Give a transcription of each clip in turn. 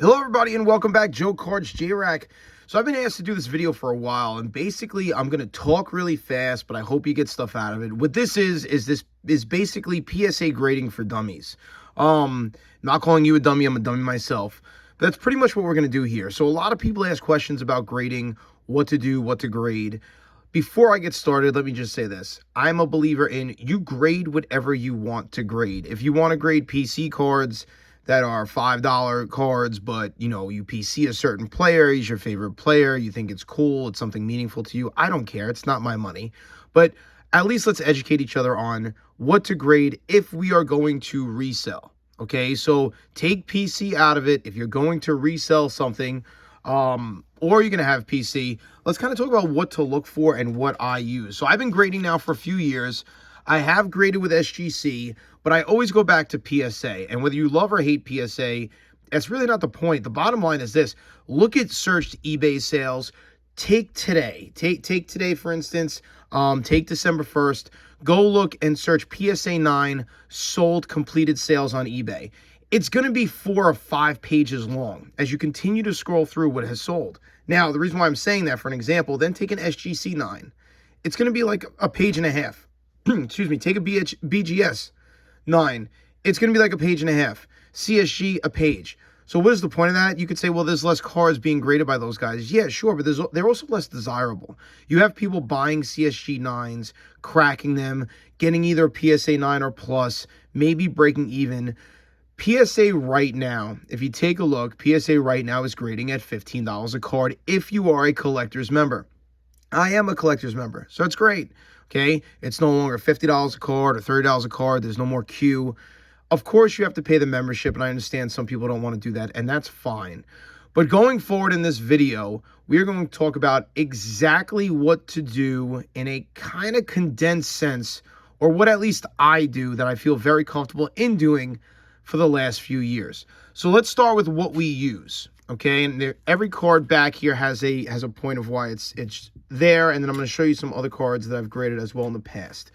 Hello everybody and welcome back. Joe Cards J-Rack. So I've been asked to do this video for a while, and basically I'm going to talk really fast, but I hope you get stuff out of it. What this is basically PSA grading for dummies. Not calling you a dummy, I'm a dummy myself. But that's pretty much what we're going to do here. So a lot of people ask questions about grading, what to do, what to grade. Before I get started, let me just say this. I'm a believer in you grade whatever you want to grade. If you want to grade PC cards that are $5 cards, but you PC a certain player, he's your favorite player, you think it's cool, it's something meaningful to you, I don't care, it's not my money. But at least let's educate each other on what to grade if we are going to resell. Okay, so take PC out of it. If you're going to resell something, or you're going to have PC, let's kind of talk about what to look for and what I use. So I've been grading now for a few years. I have graded with SGC, but I always go back to PSA. And whether you love or hate PSA, that's really not the point. The bottom line is this. Look at searched eBay sales. Take today. Take today, for instance. Take December 1st. Go look and search PSA 9 sold completed sales on eBay. It's going to be 4 or 5 pages long as you continue to scroll through what has sold. Now, the reason why I'm saying that, for an example, then take an SGC 9. It's going to be like a page and a half. Excuse me, take a BGS 9. It's going to be like a page and a half. CSG, a page. So what is the point of that? You could say, well, there's less cards being graded by those guys. Yeah, sure, but they're also less desirable. You have people buying CSG 9s, cracking them, getting either a PSA 9 or plus, maybe breaking even. PSA right now, if you take a look, PSA right now is grading at $15 a card if you are a collector's member. I am a collector's member, so it's great. Okay, it's no longer $50 a card or $30 a card. There's no more queue. Of course, you have to pay the membership, and I understand some people don't want to do that, and that's fine. But going forward in this video, we are going to talk about exactly what to do in a kind of condensed sense, or what at least I do that I feel very comfortable in doing for the last few years. So let's start with what we use. Okay, and every card back here has a point of why it's there, and then I'm going to show you some other cards that I've graded as well in the past.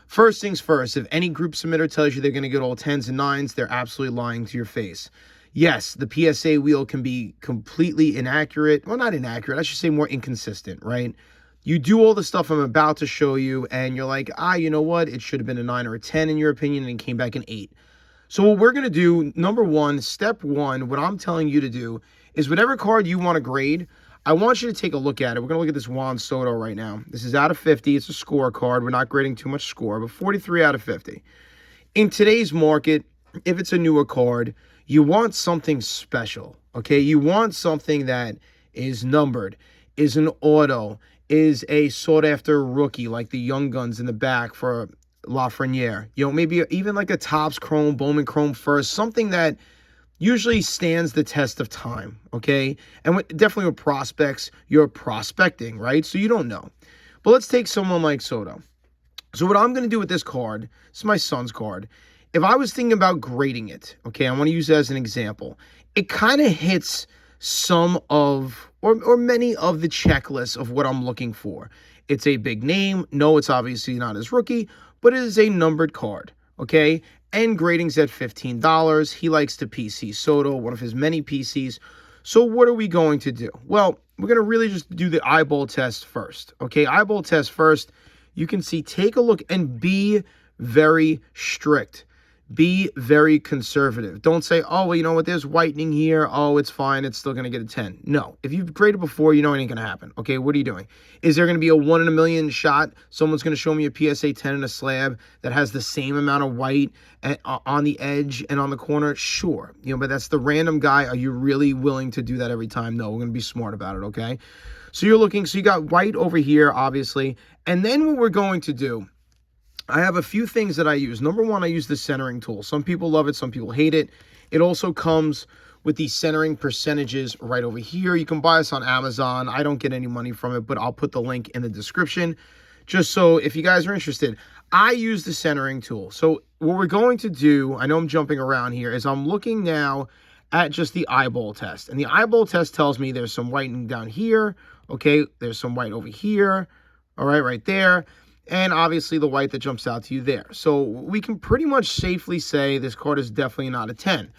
First things first, if any group submitter tells you they're going to get all 10s and 9s, they're absolutely lying to your face. Yes, the PSA wheel can be completely inaccurate. Well, not inaccurate, I should say more inconsistent, right? You do all the stuff I'm about to show you, and you're like, you know what? It should have been a 9 or a 10 in your opinion, and it came back an 8. So what we're going to do, number one, step one, what I'm telling you to do is whatever card you want to grade, I want you to take a look at it. We're going to look at this Juan Soto right now. This is out of 50. It's a scorecard. We're not grading too much score, but 43 out of 50. In today's market, if it's a newer card, you want something special, okay? You want something that is numbered, is an auto, is a sought-after rookie, like the Young Guns in the back for Lafreniere, maybe even like a Topps Chrome, Bowman Chrome first, something that usually stands the test of time, okay? And definitely with prospects, you're prospecting, right? So you don't know. But let's take someone like Soto. So what I'm going to do with this card, this is my son's card. If I was thinking about grading it, okay, I want to use it as an example. It kind of hits some of, or many of the checklists of what I'm looking for. It's a big name. No, it's obviously not his rookie, but it is a numbered card, okay? And grading's at $15. He likes to PC Soto, one of his many PCs. So what are we going to do? Well, we're going to really just do the eyeball test first, okay? Eyeball test first. You can see, take a look and be very strict. Be very conservative. Don't say, oh, well, you know what, there's whitening here. Oh, it's fine. It's still going to get a 10. No. If you've graded before, you know it ain't going to happen. Okay, what are you doing? Is there going to be a 1 in a million shot? Someone's going to show me a PSA 10 in a slab that has the same amount of white on the edge and on the corner? Sure. But that's the random guy. Are you really willing to do that every time? No, we're going to be smart about it, okay? So you're looking, so you got white over here, obviously. And then what we're going to do, I have a few things that I use. Number one, I use the centering tool. Some people love it, some people hate it. It also comes with the centering percentages right over here. You can buy this on Amazon. I don't get any money from it, but I'll put the link in the description just so if you guys are interested. I use the centering tool. So what we're going to do, I know I'm jumping around here, is I'm looking now at just the eyeball test. And the eyeball test tells me there's some whitening down here. Okay, there's some white over here. All right there. And obviously the white that jumps out to you there. So we can pretty much safely say this card is definitely not a 10.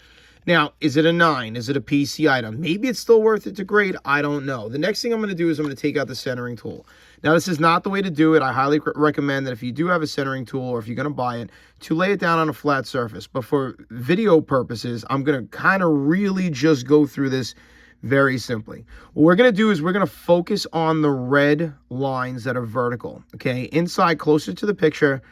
Now, is it a 9? Is it a PC item? Maybe it's still worth it to grade. I don't know. The next thing I'm going to do is I'm going to take out the centering tool. Now, this is not the way to do it. I highly recommend that if you do have a centering tool or if you're going to buy it, to lay it down on a flat surface. But for video purposes, I'm going to kind of really just go through this very simply. What we're going to do is we're going to focus on the red lines that are vertical. Okay, inside, closer to the picture,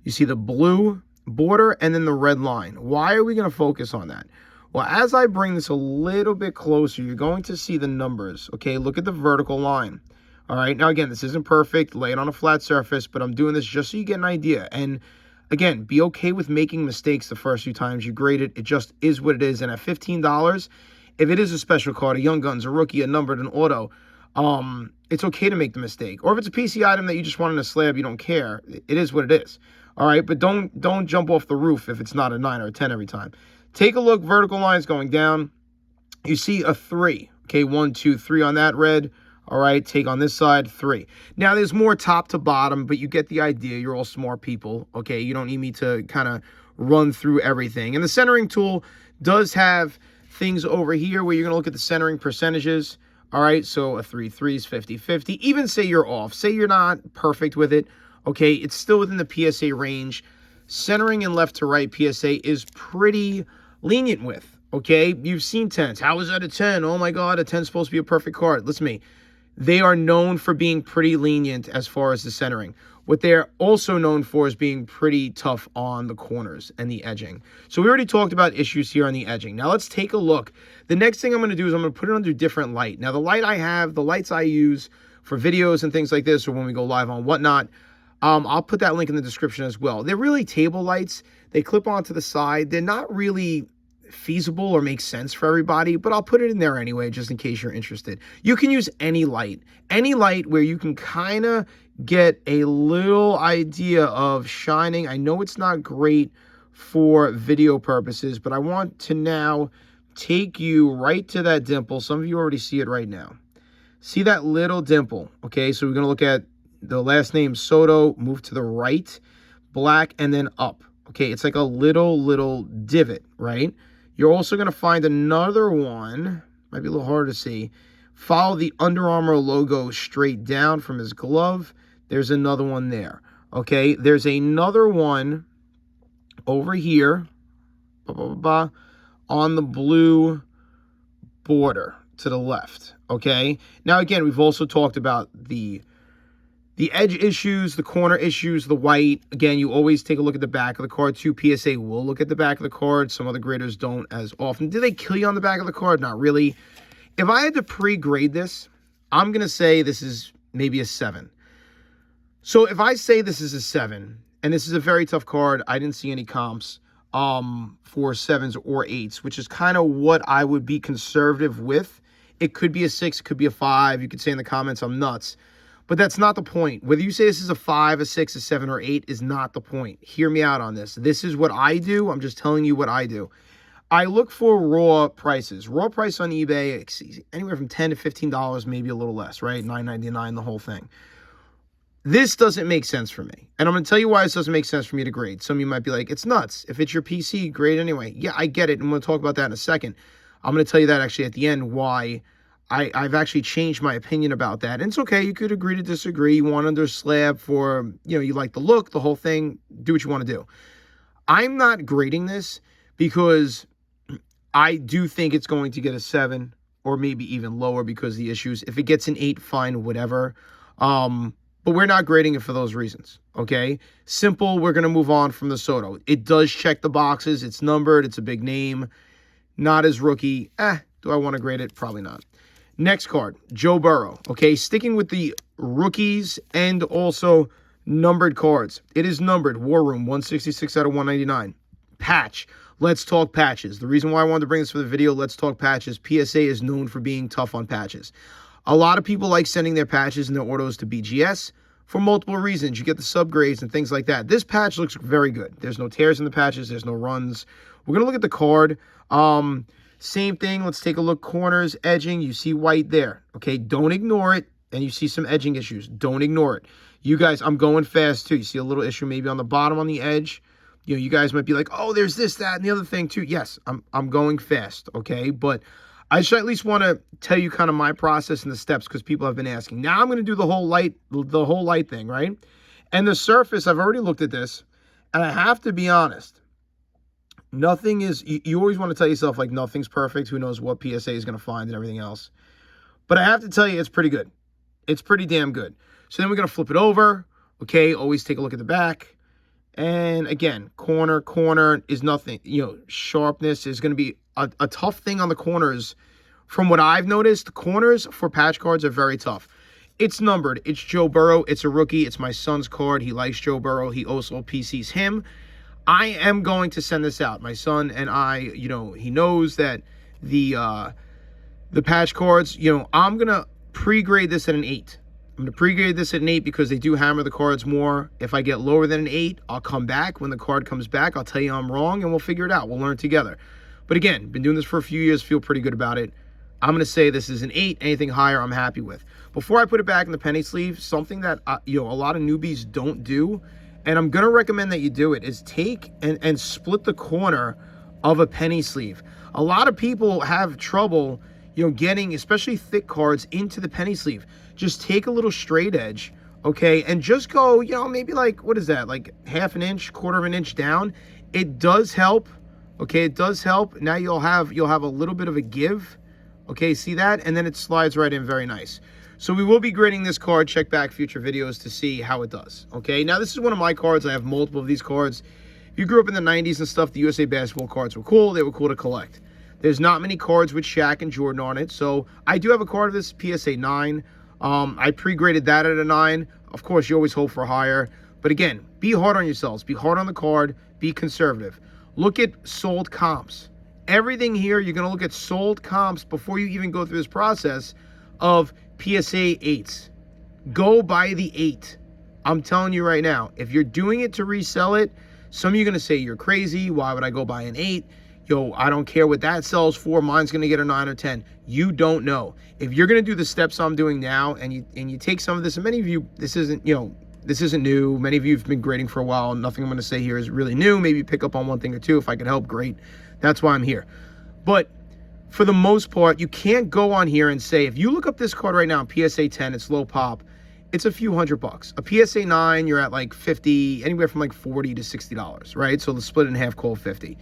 you see the blue border and then the red line. Why are we going to focus on that? Well, as I bring this a little bit closer, you're going to see the numbers. Okay, look at the vertical line. All right, now again, this isn't perfect. Lay it on a flat surface, but I'm doing this just so you get an idea. And again, be okay with making mistakes the first few times you grade it. It just is what it is. And at $15, if it is a special card, a Young Guns, a rookie, a numbered, an auto, it's okay to make the mistake. Or if it's a PC item that you just want in a slab, you don't care. It is what it is. All right, but don't jump off the roof if it's not a 9 or a 10 every time. Take a look, vertical lines going down. You see a 3. Okay, 1, 2, 3 on that red. All right, take on this side, 3. Now, there's more top to bottom, but you get the idea. You're all smart people, okay? You don't need me to kind of run through everything. And the centering tool does have things over here where you're going to look at the centering percentages. All right, so a 3 is 50-50. Even say you're off. Say you're not perfect with it, okay? It's still within the PSA range. Centering and left to right PSA is pretty lenient with, okay? You've seen 10s. How is that a 10? Oh, my God, a 10 is supposed to be a perfect card. Listen to me. They are known for being pretty lenient as far as the centering. What they're also known for is being pretty tough on the corners and the edging. So we already talked about issues here on the edging. Now let's take a look. The next thing I'm going to do is I'm going to put it under different light. Now the lights I use for videos and things like this, or when we go live on whatnot, I'll put that link in the description as well. They're really table lights. They clip onto the side. They're not really feasible or make sense for everybody, but I'll put it in there anyway, just in case you're interested. You can use any light where you can kind of get a little idea of shining. I know it's not great for video purposes, but I want to now take you right to that dimple. Some of you already see it right now. See that little dimple? Okay, so we're going to look at the last name Soto, move to the right, black, and then up. Okay, it's like a little divot, right? You're also going to find another one, might be a little harder to see. Follow the Under Armour logo straight down from his glove. There's another one there, okay? There's another one over here, on the blue border to the left, okay? Now, again, we've also talked about the edge issues, the corner issues, the white. Again, you always take a look at the back of the card too. PSA will look at the back of the card. Some other graders don't as often. Do they kill you on the back of the card? Not really. If I had to pre-grade this, I'm going to say this is maybe a 7. So if I say this is a 7, and this is a very tough card, I didn't see any comps for 7s or 8s, which is kind of what I would be conservative with. It could be a 6, it could be a 5. You could say in the comments I'm nuts. But that's not the point. Whether you say this is a 5, a 6, a 7, or 8 is not the point. Hear me out on this. This is what I do. I'm just telling you what I do. I look for raw prices. Raw price on eBay, anywhere from $10 to $15, maybe a little less, right? $9.99, the whole thing. This doesn't make sense for me. And I'm going to tell you why this doesn't make sense for me to grade. Some of you might be like, it's nuts. If it's your PC, grade anyway. Yeah, I get it. And we'll talk about that in a second. I'm going to tell you that actually at the end, why I've actually changed my opinion about that. And it's okay. You could agree to disagree. You want under slab for, you like the look, the whole thing. Do what you want to do. I'm not grading this because I do think it's going to get a 7 or maybe even lower because of the issues. If it gets an 8, fine, whatever. But we're not grading it for those reasons, okay? Simple, we're going to move on from the Soto. It does check the boxes. It's numbered. It's a big name. Not as rookie. Do I want to grade it? Probably not. Next card, Joe Burrow. Okay, sticking with the rookies and also numbered cards. It is numbered. War Room, 166 out of 199. Patch. Let's talk patches. The reason why I wanted to bring this for the video, let's talk patches. PSA is known for being tough on patches. A lot of people like sending their patches and their autos to BGS for multiple reasons. You get the subgrades and things like that. This patch looks very good. There's no tears in the patches. There's no runs. We're going to look at the card. Same thing. Let's take a look. Corners, edging. You see white there. Okay, don't ignore it. And you see some edging issues. Don't ignore it. You guys, I'm going fast too. You see a little issue maybe on the bottom on the edge. You guys might be like, oh, there's this, that, and the other thing too. Yes, I'm going fast, okay? But I should at least want to tell you kind of my process and the steps because people have been asking. Now I'm going to do the whole light thing, right? And the surface, I've already looked at this, and I have to be honest. Nothing is, you always want to tell yourself like nothing's perfect. Who knows what PSA is going to find and everything else. But I have to tell you, it's pretty good. It's pretty damn good. So then we're going to flip it over. Okay, always take a look at the back. And again, corner is nothing. Sharpness is going to be a tough thing on the corners. From what I've noticed, corners for patch cards are very tough. It's numbered. It's Joe Burrow. It's a rookie. It's my son's card. He likes Joe Burrow. He also PCs him. I am going to send this out. My son and I, he knows that the patch cards, I'm going to pre-grade this at an 8. I'm going to pre-grade this at an 8 because they do hammer the cards more. If I get lower than an 8, I'll come back. When the card comes back, I'll tell you I'm wrong, and we'll figure it out. We'll learn together. But again, been doing this for a few years, feel pretty good about it. I'm going to say this is an 8. Anything higher, I'm happy with. Before I put it back in the penny sleeve, something that a lot of newbies don't do, and I'm going to recommend that you do it, is take and split the corner of a penny sleeve. A lot of people have trouble getting, especially thick cards, into the penny sleeve. Just take a little straight edge, okay, and just go, maybe like, what is that, like half an inch, quarter of an inch down. It does help, okay, it does help. Now you'll have a little bit of a give, okay, see that? And then it slides right in very nice. So we will be grading this card. Check back future videos to see how it does, okay? Now, this is one of my cards. I have multiple of these cards. If you grew up in the 90s and stuff, the USA basketball cards were cool. They were cool to collect. There's not many cards with Shaq and Jordan on it, so I do have a card of this PSA 9. I pre-graded that at a 9. Of course, you always hope for higher. But again, be hard on yourselves. Be hard on the card. Be conservative. Look at sold comps. Everything here, you're going to look at sold comps before you even go through this process of PSA 8s. Go by the 8. I'm telling you right now, if you're doing it to resell it, some of you are going to say you're crazy. Why would I go buy an 8? I don't care what that sells for. Mine's going to get a 9 or 10. You don't know. If you're going to do the steps I'm doing now and you take some of this, and many of you, this isn't new. Many of you have been grading for a while. Nothing I'm going to say here is really new. Maybe pick up on one thing or two. If I can help, great. That's why I'm here. But for the most part, you can't go on here and say, if you look up this card right now, PSA 10, it's low pop, it's a few $100. A PSA 9, you're at like 50, anywhere from like $40 to $60, right? So let's split it in half, call it 50.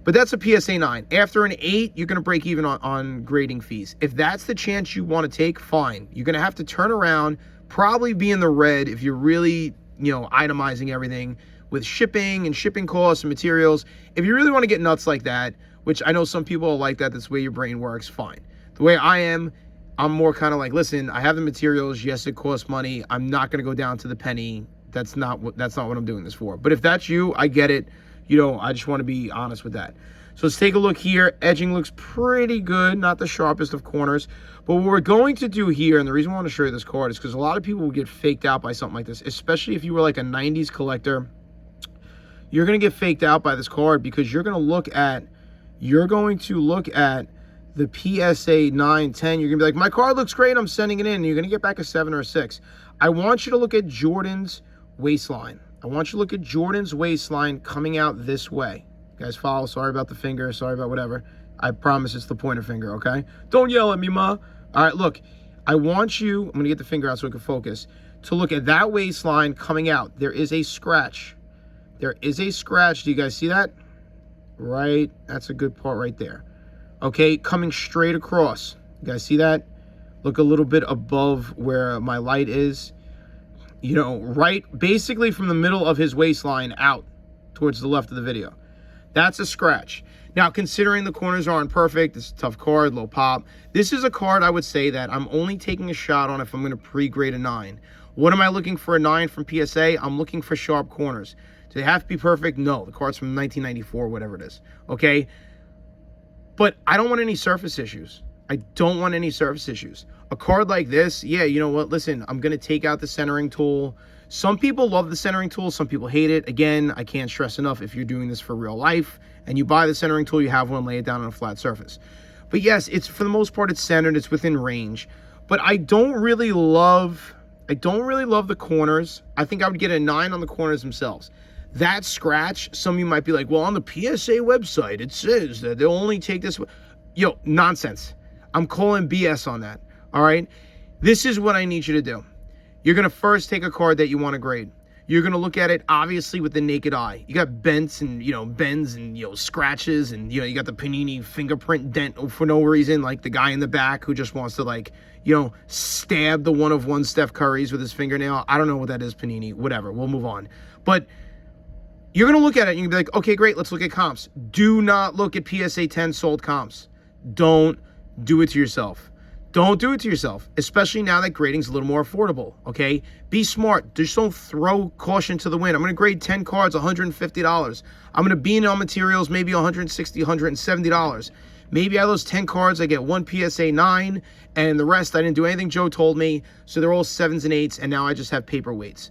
But that's a PSA 9. After an 8, you're going to break even on grading fees. If that's the chance you want to take, fine. You're going to have to turn around, probably be in the red if you're really, itemizing everything with shipping and shipping costs and materials. If you really want to get nuts like that, which I know some people are like that, that's the way your brain works, fine. The way I am, I'm more kind of like, listen, I have the materials. Yes, it costs money. I'm not going to go down to the penny. That's not what I'm doing this for. But if that's you, I get it. I just want to be honest with that. So let's take a look here. Edging looks pretty good, not the sharpest of corners. But what we're going to do here, and the reason I want to show you this card is because a lot of people will get faked out by something like this, especially if you were like a 90s collector. You're going to get faked out by this card because you're going to look at the PSA 9, 10. You're going to be like, my card looks great. I'm sending it in. And you're going to get back a 7 or a 6. I want you to look at Jordan's waistline. I want you to look at Jordan's waistline coming out this way. You guys follow? Sorry about the finger. Sorry about whatever. I promise it's the pointer finger, okay? Don't yell at me, Ma. All right, look. I want you, I'm going to get the finger out so we can focus, to look at that waistline coming out. There is a scratch. There is a scratch. Do you guys see that? Right. That's a good part right there. Okay, coming straight across. You guys see that? Look a little bit above where my light is. Right basically from the middle of his waistline out towards the left of the video. That's a scratch. Now, considering the corners aren't perfect, it's a tough card, low pop. This is a card I would say that I'm only taking a shot on if I'm going to pre-grade a 9. What am I looking for a 9 from PSA? I'm looking for sharp corners. Do they have to be perfect? No. The card's from 1994, whatever it is. Okay? But I don't want any surface issues. I don't want any surface issues. A card like this, yeah, you know what? Listen, I'm going to take out the centering tool. Some people love the centering tool. Some people hate it. Again, I can't stress enough, if you're doing this for real life and you buy the centering tool, you have one, lay it down on a flat surface. But yes, it's for the most part, it's centered. It's within range. But I don't really love the corners. I think I would get a 9 on the corners themselves. That scratch, some of you might be like, well, on the PSA website, it says that they'll only take this. Yo, nonsense. I'm calling BS on that, all right? This is what I need you to do. You're going to first take a card that you want to grade. You're going to look at it, obviously, with the naked eye. You got bends and, bends and, scratches, and, you got the Panini fingerprint dent for no reason, like the guy in the back who just wants to, like, stab the one-of-one Steph Curry's with his fingernail. I don't know what that is, Panini. Whatever. We'll move on. But you're going to look at it and you're going to be like, okay, great, let's look at comps. Do not look at PSA 10 sold comps. Don't do it to yourself. Don't do it to yourself, especially now that grading's a little more affordable, okay? Be smart. Just don't throw caution to the wind. I'm going to grade 10 cards, $150. I'm going to bean on materials, maybe $160, $170. Maybe out of those 10 cards, I get one PSA 9, and the rest, I didn't do anything Joe told me, so they're all 7s and 8s, and now I just have paperweights.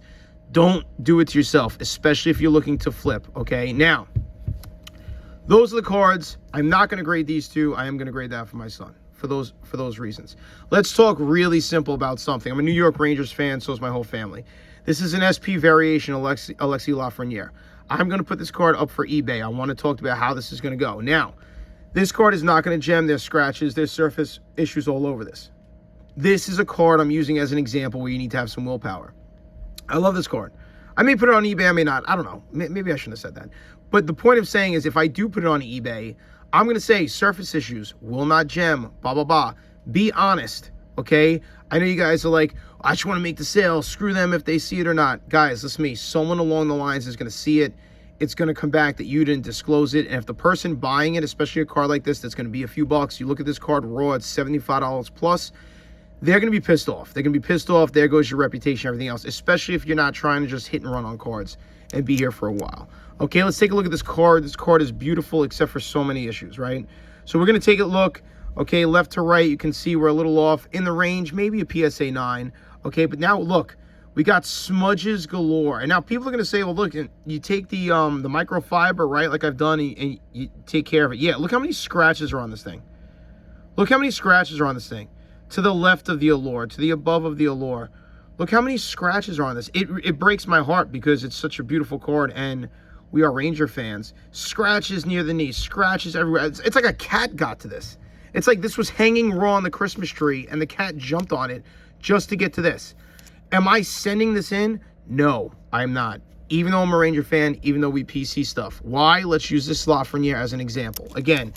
Don't do it to yourself, especially if you're looking to flip, okay? Now, those are the cards. I'm not going to grade these two. I am going to grade that for my son. For those reasons. Let's talk really simple about something. I'm a New York Rangers fan, so is my whole family. This is an SP variation Alexis Lafreniere. I'm going to put this card up for eBay. I want to talk about how this is going to go. Now, this card is not going to gem. There's scratches. There's surface issues all over this. This is a card I'm using as an example where you need to have some willpower. I love this card. I may put it on eBay. I may not. I don't know. Maybe I shouldn't have said that. But the point of saying is if I do put it on eBay, I'm going to say surface issues, will not gem, blah, blah, blah. Be honest, okay? I know you guys are like, I just want to make the sale. Screw them if they see it or not. Guys, listen to me. Someone along the lines is going to see it. It's going to come back that you didn't disclose it. And if the person buying it, especially a card like this, that's going to be a few bucks, you look at this card raw at $75 plus, they're going to be pissed off. They're going to be pissed off. There goes your reputation, everything else, especially if you're not trying to just hit and run on cards and be here for a while. Okay, let's take a look at this card. This card is beautiful except for so many issues, right? So we're going to take a look, okay, left to right. You can see we're a little off in the range, maybe a PSA 9. Okay, but now look, we got smudges galore. And now people are going to say, well, look, you take the microfiber, right, like I've done, and you take care of it. Yeah, look how many scratches are on this thing. Look how many scratches are on this thing. To the left of the Allure, to the above of the Allure. Look how many scratches are on this. It breaks my heart because it's such a beautiful card, and we are Ranger fans. Scratches near the knee, scratches everywhere. It's like a cat got to this. It's like this was hanging raw on the Christmas tree, and the cat jumped on it just to get to this. Am I sending this in? No, I'm not. Even though I'm a Ranger fan, even though we PC stuff. Why? Let's use this Lafreniere as an example. Again,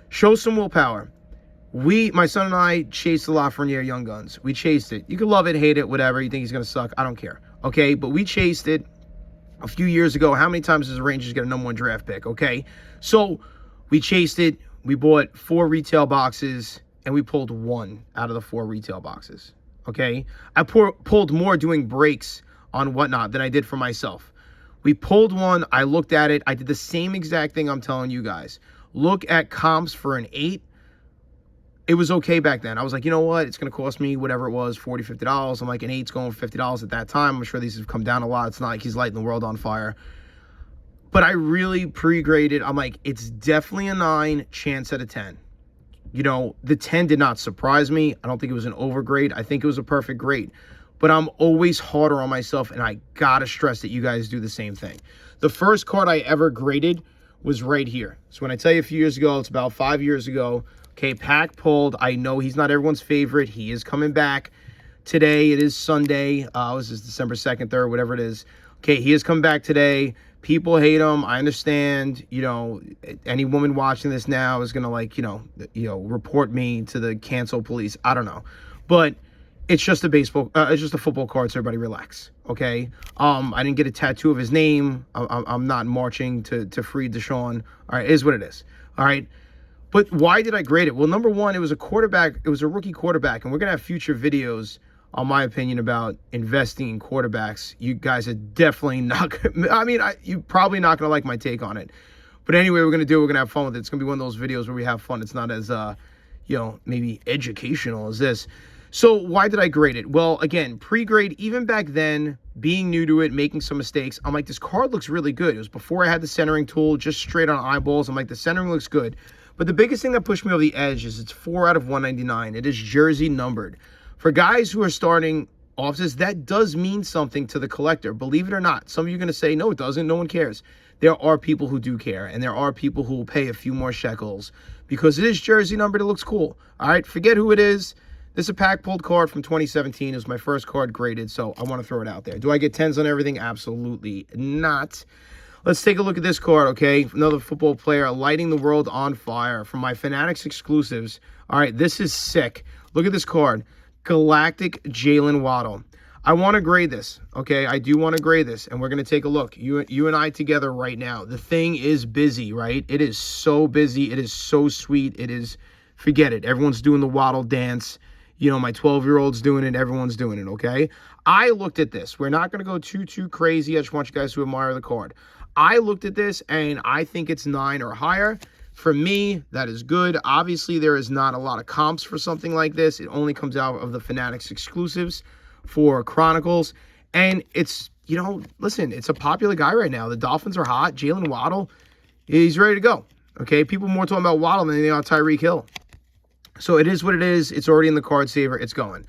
show some willpower. My son and I chased the Lafreniere Young Guns. We chased it. You can love it, hate it, whatever. You think he's going to suck. I don't care. Okay, but we chased it a few years ago. How many times does the Rangers get a #1 draft pick? Okay, so we chased it. We bought 4 retail boxes, and we pulled 1 out of the 4 retail boxes. Okay, I pulled more doing breaks on whatnot than I did for myself. We pulled 1. I looked at it. I did the same exact thing I'm telling you guys. Look at comps for an 8. It was okay back then. I was like, you know what? It's going to cost me whatever it was, $40, $50. I'm like, an 8's going for $50 at that time. I'm sure these have come down a lot. It's not like he's lighting the world on fire. But I really pre-graded. I'm like, it's definitely a 9, chance at a 10. The 10 did not surprise me. I don't think it was an overgrade. I think it was a perfect grade. But I'm always harder on myself, and I got to stress that you guys do the same thing. The first card I ever graded was right here. So when I tell you a few years ago, it's about 5 years ago. Okay, Pack pulled. I know he's not everyone's favorite. He is coming back today. It is Sunday. This is December 2nd, 3rd, whatever it is. Okay, he is coming back today. People hate him. I understand. Any woman watching this now is gonna report me to the cancel police. I don't know, but it's just it's just a football card. So everybody relax. Okay. I didn't get a tattoo of his name. I'm not marching to free Deshaun. All right, it is what it is. All right. But why did I grade it? Well, number one, it was a quarterback. It was a rookie quarterback. And we're going to have future videos, on my opinion, about investing in quarterbacks. You guys are definitely not you're probably not going to like my take on it. But anyway, we're going to have fun with it. It's going to be one of those videos where we have fun. It's not as, maybe educational as this. So why did I grade it? Well, again, pre-grade, even back then, being new to it, making some mistakes, I'm like, this card looks really good. It was before I had the centering tool, just straight on eyeballs. I'm like, the centering looks good. But the biggest thing that pushed me over the edge is it's 4 out of 199. It is jersey numbered. For guys who are starting offices, that does mean something to the collector. Believe it or not. Some of you are going to say, no, it doesn't. No one cares. There are people who do care, and there are people who will pay a few more shekels because it is jersey numbered. It looks cool. All right, forget who it is. This is a pack pulled card from 2017. It was my first card graded, so I want to throw it out there. Do I get 10s on everything? Absolutely not. Let's take a look at this card, okay? Another football player lighting the world on fire from my Fanatics exclusives. All right, this is sick. Look at this card. Galactic Jalen Waddle. I want to grade this, okay? I do want to grade this, and we're going to take a look. You and I together right now. The thing is busy, right? It is so busy. It is so sweet. It is, forget it. Everyone's doing the Waddle dance. You know, my 12-year-old's doing it. Everyone's doing it, okay? I looked at this. We're not going to go too crazy. I just want you guys to admire the card. I looked at this, and I think it's 9 or higher. For me, that is good. Obviously, there is not a lot of comps for something like this. It only comes out of the Fanatics exclusives for Chronicles. And it's, you know, listen, it's a popular guy right now. The Dolphins are hot. Jalen Waddle, he's ready to go. Okay, people more talking about Waddle than they are Tyreek Hill. So it is what it is. It's already in the card saver. It's going.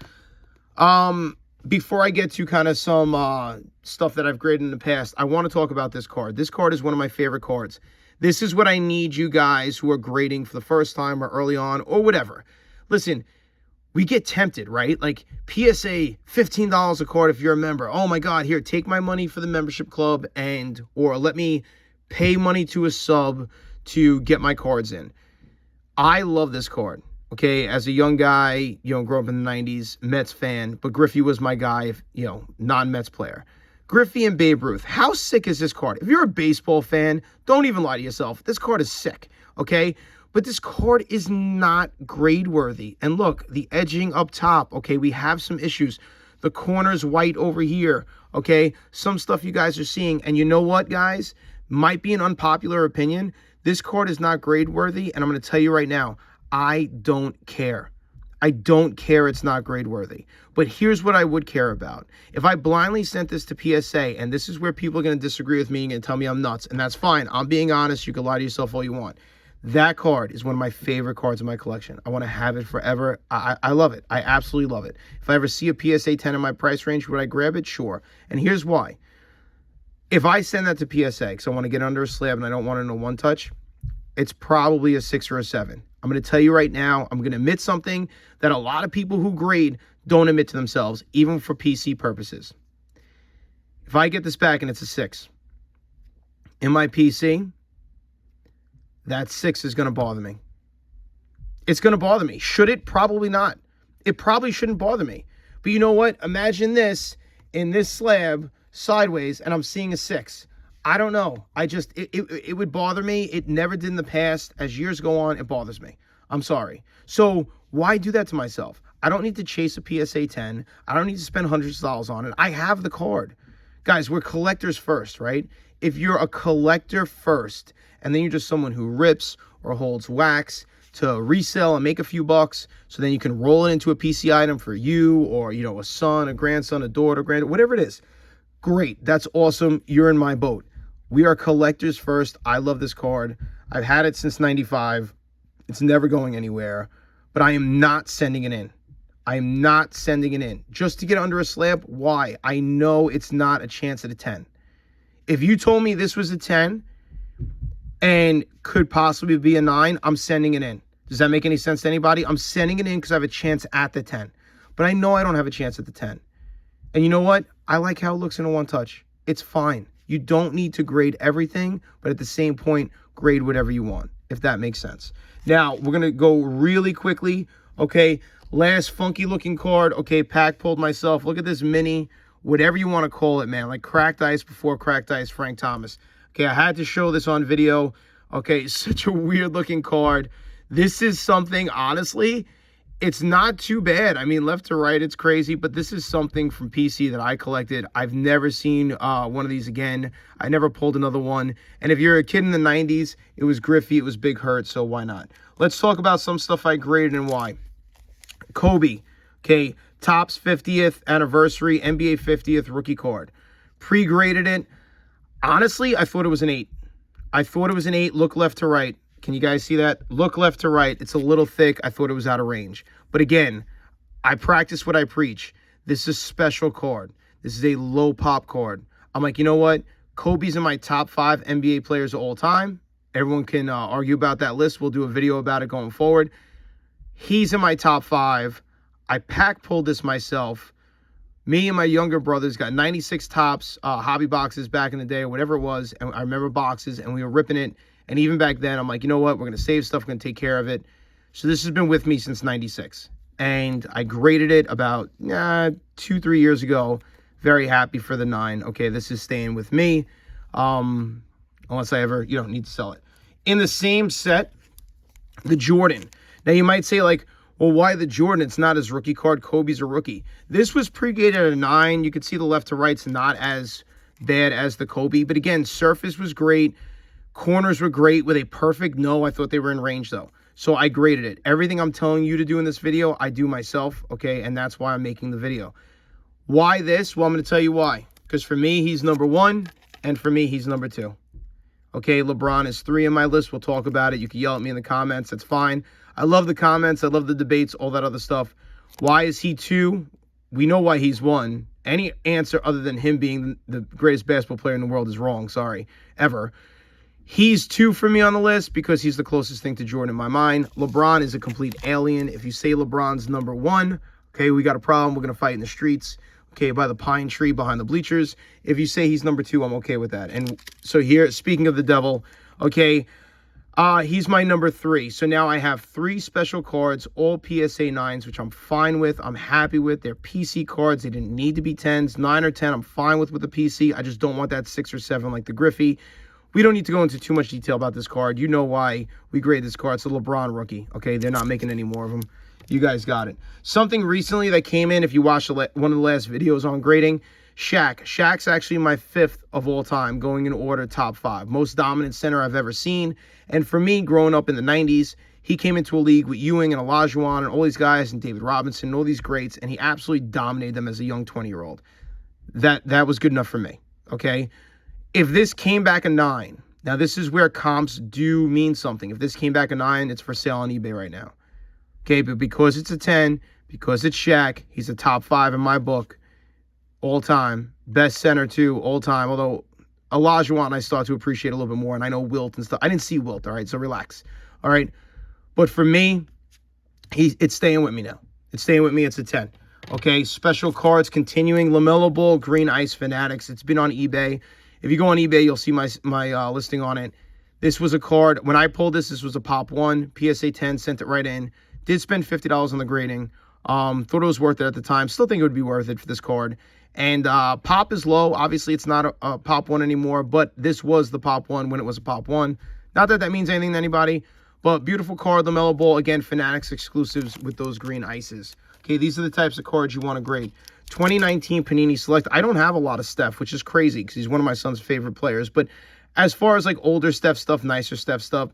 Before I get to kind of some stuff that I've graded in the past, I want to talk about this card. This card is one of my favorite cards. This is what I need you guys who are grading for the first time or early on or whatever. Listen, we get tempted, right? Like PSA, $15 a card if you're a member. Oh my God, here, take my money for the membership club or let me pay money to a sub to get my cards in. I love this card. Okay, as a young guy, you know, grew up in the 90s, Mets fan, but Griffey was my guy, you know, non-Mets player. Griffey and Babe Ruth. How sick is this card? If you're a baseball fan, don't even lie to yourself. This card is sick, okay? But this card is not grade worthy. And look, the edging up top, okay, we have some issues. The corner's white over here, okay? Some stuff you guys are seeing. And you know what, guys? Might be an unpopular opinion. This card is not grade worthy, and I'm going to tell you right now, I don't care. I don't care it's not grade worthy. But here's what I would care about. If I blindly sent this to PSA, and this is where people are going to disagree with me and tell me I'm nuts, and that's fine. I'm being honest. You can lie to yourself all you want. That card is one of my favorite cards in my collection. I want to have it forever. I love it. I absolutely love it. If I ever see a PSA 10 in my price range, would I grab it? Sure. And here's why. If I send that to PSA, because I want to get under a slab and I don't want it in a one touch, it's probably a 6 or a 7. I'm going to tell you right now, I'm going to admit something that a lot of people who grade don't admit to themselves, even for PC purposes. If I get this back and it's a 6, in my PC, that 6 is going to bother me. It's going to bother me. Should it? Probably not. It probably shouldn't bother me. But you know what? Imagine this in this slab sideways, and I'm seeing a 6. I don't know. It would bother me. It never did in the past. As years go on, it bothers me. I'm sorry. So why do that to myself? I don't need to chase a PSA 10. I don't need to spend hundreds of dollars on it. I have the card. Guys, we're collectors first, right? If you're a collector first, and then you're just someone who rips or holds wax to resell and make a few bucks, so then you can roll it into a PC item for you or, you know, a son, a grandson, a daughter, granddaughter, whatever it is. Great. That's awesome. You're in my boat. We are collectors first. I love this card. I've had it since 95. It's never going anywhere. But I am not sending it in. I am not sending it in. Just to get under a slab? Why? I know it's not a chance at a 10. If you told me this was a 10 and could possibly be a 9, I'm sending it in. Does that make any sense to anybody? I'm sending it in because I have a chance at the 10. But I know I don't have a chance at the 10. And you know what? I like how it looks in a one touch. It's fine. You don't need to grade everything, but at the same point, grade whatever you want, if that makes sense. Now, we're going to go really quickly, okay? Last funky looking card, okay, pack pulled myself. Look at this mini, whatever you want to call it, man, like cracked ice before cracked ice, Frank Thomas. Okay, I had to show this on video. Okay, such a weird looking card. This is something, honestly, it's not too bad. I mean, left to right, it's crazy, but this is something from PC that I collected. I've never seen one of these again. I never pulled another one. And if you're a kid in the 90s, it was Griffey, it was Big Hurt, so why not? Let's talk about some stuff I graded and why. Kobe, okay, Topps 50th anniversary, NBA 50th rookie card. Pre-graded it. Honestly, I thought it was an 8. I thought it was an 8. Look left to right. Can you guys see that? Look left to right. It's a little thick. I thought it was out of range. But again, I practice what I preach. This is a special card. This is a low pop card. I'm like, you know what? Kobe's in my top 5 NBA players of all time. Everyone can argue about that list. We'll do a video about it going forward. He's in my top 5. I pack pulled this myself. Me and my younger brothers got 96 tops, hobby boxes back in the day, or whatever it was. And I remember boxes, and we were ripping it. And even back then, I'm like, you know what? We're going to save stuff. We're going to take care of it. So this has been with me since 96. And I graded it about 2-3 years ago. Very happy for the 9. Okay, this is staying with me. Unless I ever, need to sell it. In the same set, the Jordan. Now, you might say, like, well, why the Jordan? It's not his rookie card. Kobe's a rookie. This was pre-graded at a 9. You could see the left to right's not as bad as the Kobe. But again, surface was great. Corners were great with a perfect no. I thought they were in range, though. So I graded it. Everything I'm telling you to do in this video, I do myself, okay? And that's why I'm making the video. Why this? Well, I'm going to tell you why. Because for me, he's number 1, and for me, he's number 2. Okay, LeBron is 3 in my list. We'll talk about it. You can yell at me in the comments. That's fine. I love the comments. I love the debates, all that other stuff. Why is he 2? We know why he's 1. Any answer other than him being the greatest basketball player in the world is wrong. Sorry, ever. He's 2 for me on the list because he's the closest thing to Jordan in my mind. LeBron is a complete alien. If you say LeBron's number 1, okay, we got a problem. We're going to fight in the streets, okay, by the pine tree behind the bleachers. If you say he's number 2, I'm okay with that. And so here, speaking of the devil, okay, he's my number 3. So now I have 3 special cards, all PSA 9s, which I'm fine with. I'm happy with. They're PC cards. They didn't need to be 10s. 9 or 10, I'm fine with the PC. I just don't want that 6 or 7 like the Griffey. We don't need to go into too much detail about this card. You know why we grade this card. It's a LeBron rookie, okay? They're not making any more of them. You guys got it. Something recently that came in, if you watched one of the last videos on grading, Shaq. Shaq's actually my 5th of all time, going in order top 5. Most dominant center I've ever seen. And for me, growing up in the 90s, he came into a league with Ewing and Olajuwon and all these guys and David Robinson and all these greats, and he absolutely dominated them as a young 20-year-old. That was good enough for me, okay? If this came back a 9, now this is where comps do mean something. If this came back a 9, it's for sale on eBay right now. Okay, but because it's a 10, because it's Shaq, he's a top 5 in my book, all time. Best center, too, all time. Although Olajuwon I start to appreciate a little bit more, and I know Wilt and stuff. I didn't see Wilt, all right, so relax, all right? But for me, it's staying with me now. It's staying with me. It's a 10. Okay, special cards continuing. LaMelo Ball, Green Ice Fanatics. It's been on eBay. If you go on eBay, you'll see my listing on it. This was a card. When I pulled this was a Pop 1. PSA 10, sent it right in. Did spend $50 on the grading. Thought it was worth it at the time. Still think it would be worth it for this card. And Pop is low. Obviously, it's not a Pop 1 anymore, but this was the Pop 1 when it was a Pop 1. Not that that means anything to anybody, but beautiful card, LaMelo Ball. Again, Fanatics exclusives with those green ices. Okay, these are the types of cards you want to grade. 2019 Panini Select. I don't have a lot of Steph, which is crazy because he's one of my son's favorite players. But as far as like older Steph stuff, nicer Steph stuff,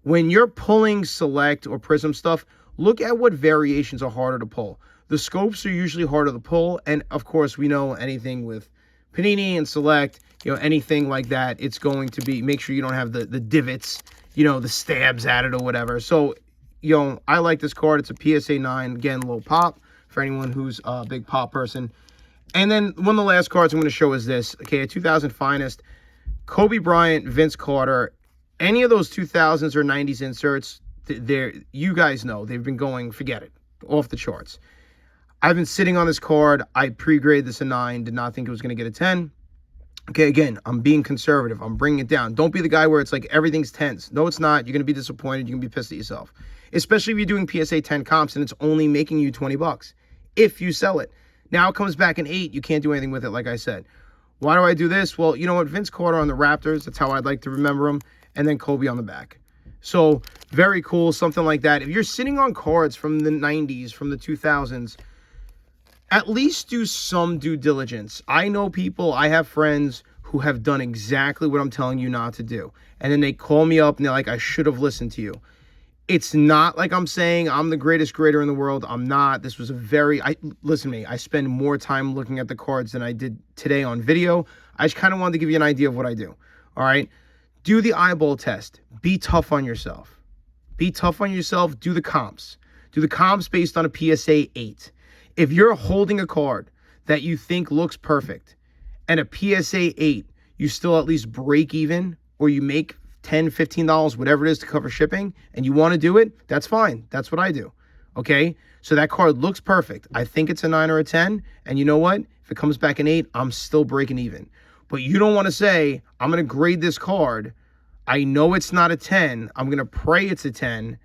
when you're pulling Select or Prism stuff, look at what variations are harder to pull. The scopes are usually harder to pull. And of course, we know anything with Panini and Select, anything like that, it's going to be, make sure you don't have the divots, the stabs at it or whatever. So, I like this card. It's a PSA 9. Again, low pop for anyone who's a big pop person. And then one of the last cards I'm going to show is this. Okay, a 2000 Finest. Kobe Bryant, Vince Carter. Any of those 2000s or 90s inserts, you guys know, they've been going, forget it, off the charts. I've been sitting on this card. I pre-graded this a 9. Did not think it was going to get a 10. Okay, again, I'm being conservative. I'm bringing it down. Don't be the guy where it's like everything's 10s. No, it's not. You're going to be disappointed. You're going to be pissed at yourself. Especially if you're doing PSA 10 comps and it's only making you $20 if you sell it. Now it comes back in 8. You can't do anything with it, like I said. Why do I do this? Well, you know what? Vince Carter on the Raptors. That's how I'd like to remember him. And then Kobe on the back. So very cool, something like that. If you're sitting on cards from the 90s, from the 2000s, at least do some due diligence. I know people, I have friends who have done exactly what I'm telling you not to do. And then they call me up and they're like, I should have listened to you. It's not like I'm saying I'm the greatest grader in the world. I'm not. This was listen to me, I spend more time looking at the cards than I did today on video. I just kind of wanted to give you an idea of what I do. All right. Do the eyeball test. Be tough on yourself. Be tough on yourself. Do the comps. Do the comps based on a PSA 8. If you're holding a card that you think looks perfect and a PSA 8, you still at least break even, or you make $10, $15, whatever it is to cover shipping, and you want to do it, that's fine. That's what I do. Okay? So that card looks perfect. I think it's a 9 or a 10, and you know what? If it comes back an 8, I'm still breaking even. But you don't want to say, I'm going to grade this card. I know it's not a 10. I'm going to pray it's a 10,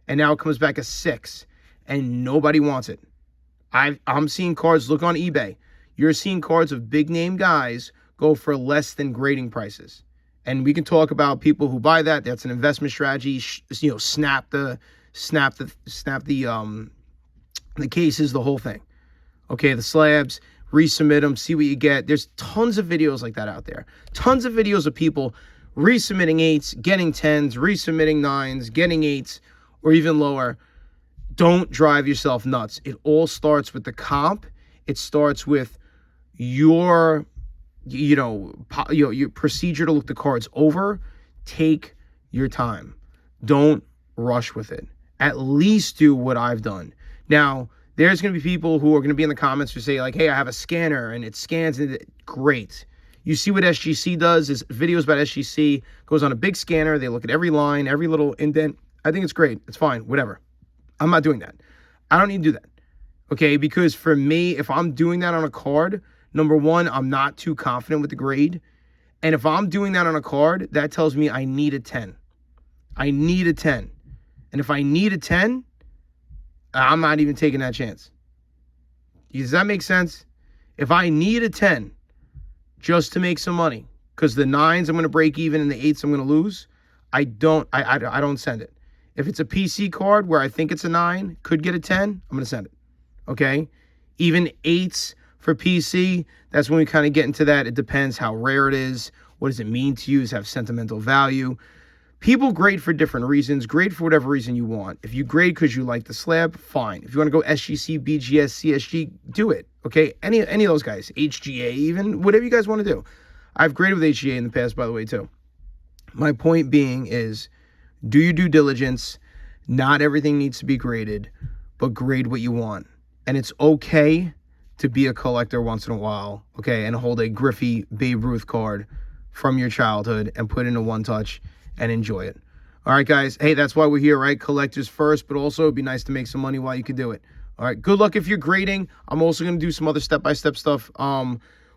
and now it comes back a 6, and nobody wants it. I'm seeing cards, look on eBay. You're seeing cards of big name guys go for less than grading prices. And we can talk about people who buy that. That's an investment strategy. You know, snap the cases, the whole thing. Okay, the slabs, resubmit them, see what you get. There's tons of videos like that out there. Tons of videos of people resubmitting 8s, getting 10s, resubmitting 9s, getting 8s, or even lower. Don't drive yourself nuts. It all starts with the comp. It starts with your your procedure to look the cards over. Take your time. Don't rush with it. At least do what I've done. Now, there's going to be people who are going to be in the comments who say, like, hey, I have a scanner and it scans. And great. You see what SGC does, is videos about SGC, goes on a big scanner. They look at every line, every little indent. I think it's great. It's fine. Whatever. I'm not doing that. I don't need to do that. Okay? Because for me, if I'm doing that on a card, number one, I'm not too confident with the grade. And if I'm doing that on a card, that tells me I need a 10. I need a 10. And if I need a 10, I'm not even taking that chance. Does that make sense? If I need a 10 just to make some money, because the 9s I'm going to break even and the 8s I'm going to lose, I don't send it. If it's a PC card where I think it's a 9, could get a 10, I'm going to send it. Okay? Even 8s for PC, that's when we kind of get into that. It depends how rare it is. What does it mean to you? Does it have sentimental value? People grade for different reasons. Grade for whatever reason you want. If you grade because you like the slab, fine. If you want to go SGC, BGS, CSG, do it. Okay? Any of those guys. HGA even. Whatever you guys want to do. I've graded with HGA in the past, by the way, too. My point being is, do your due diligence. Not everything needs to be graded, but grade what you want. And it's okay to be a collector once in a while, okay, and hold a Griffey Babe Ruth card from your childhood and put in a one-touch and enjoy it. All right, guys. Hey, that's why we're here, right? Collectors first, but also it'd be nice to make some money while you can do it. All right, good luck if you're grading. I'm also going to do some other step-by-step stuff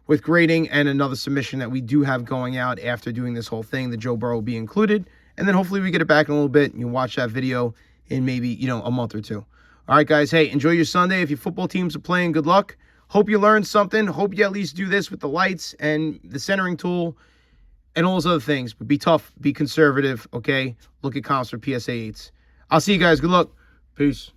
with grading and another submission that we do have going out after doing this whole thing. The Joe Burrow will be included. And then hopefully we get it back in a little bit and you watch that video in maybe, a month or two. All right, guys. Hey, enjoy your Sunday. If your football teams are playing, good luck. Hope you learned something. Hope you at least do this with the lights and the centering tool and all those other things. But be tough. Be conservative, okay? Look at comps for PSA 8s. I'll see you guys. Good luck. Peace.